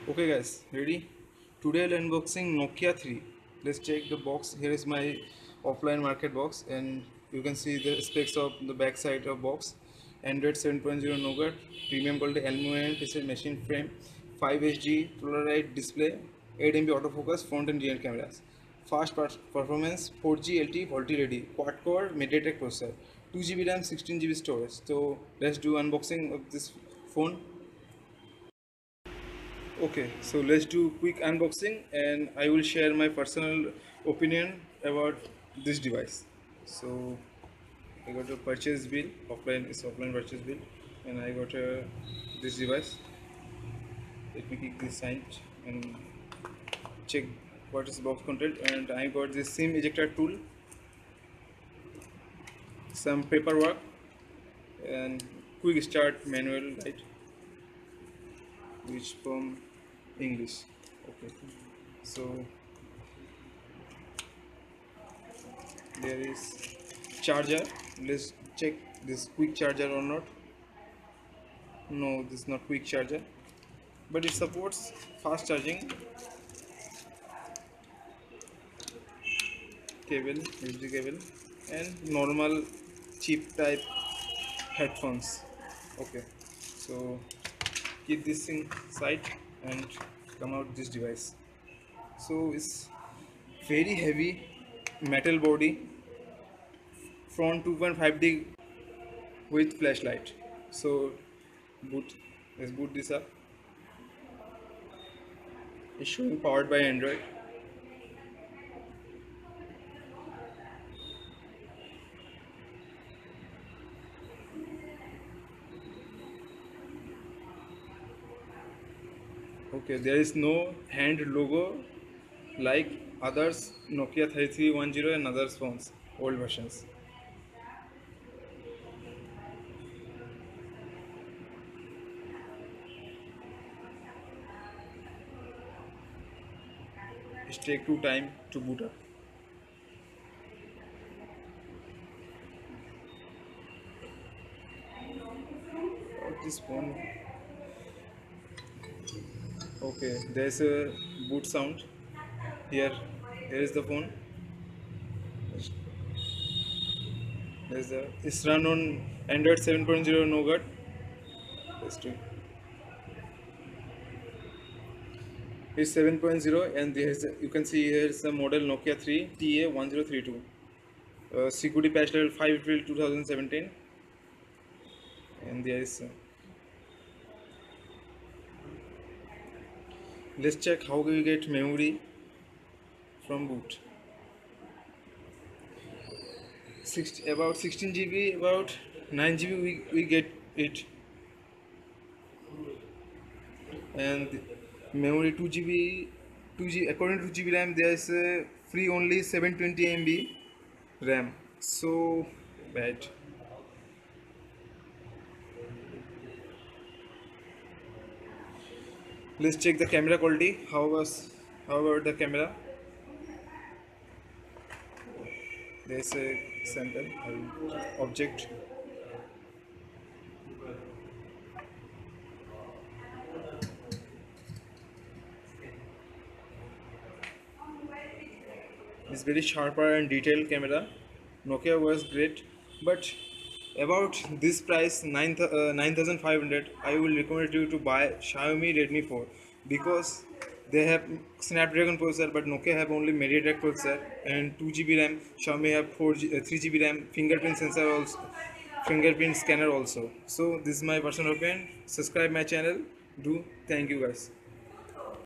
Okay guys, ready? Today I'll unboxing Nokia 3. Let's check the box. Here is my offline market box and you can see the specs of the back side of box. Android 7.0 Nougat, premium quality aluminum piece machine frame, 5 HD Polaroid display, 8 MP autofocus, front and rear cameras. Fast performance, 4G LTE Volti ready, quad core MediaTek processor, 2 GB RAM, 16 GB storage. So let's do unboxing of this phone. Okay, so let's do quick unboxing and I will share my personal opinion about this device. So I got a purchase bill, offline purchase bill, and I got this device. Let me click this sign and check what is box content. And I got this SIM ejector tool, some paperwork, and quick start manual light, which from English. Okay, so there is charger. Let's check this quick charger or not. No, this is not quick charger, but it supports fast charging. Cable, USB cable, and normal cheap type headphones. Okay, so keep this inside and come out this device. So it's very heavy metal body, front 2.5D with flashlight. So boot, let's boot this up. It's showing powered by Android. Okay, there is no hand logo like others Nokia 3310 and others phones, old versions. It take too time to boot up. This phone. Okay, there's a boot sound. Here, here is the phone. There's a. It's run on Android 7.0 Nougat. Let's do. It's 7.0 and there's you can see here's the model Nokia 3 TA1032. Security patch level 5 April 2017, and there is. Let's check how we get memory from boot. About 16 GB, about 9 GB we get it, and memory 2 GB, 2G according to 2 GB RAM. There is free only 720 MB RAM. So bad. Let's check the camera quality. How about the camera? There's a sample object. It's very sharper and detailed camera. Nokia was great, but about this price 9,500, I will recommend you to buy Xiaomi Redmi 4 because they have Snapdragon processor, but Nokia have only MediaTek processor and 2 GB RAM. Xiaomi have 3 GB RAM, fingerprint sensor also, fingerprint scanner also. So this is my personal opinion. Subscribe my channel. Do thank you guys.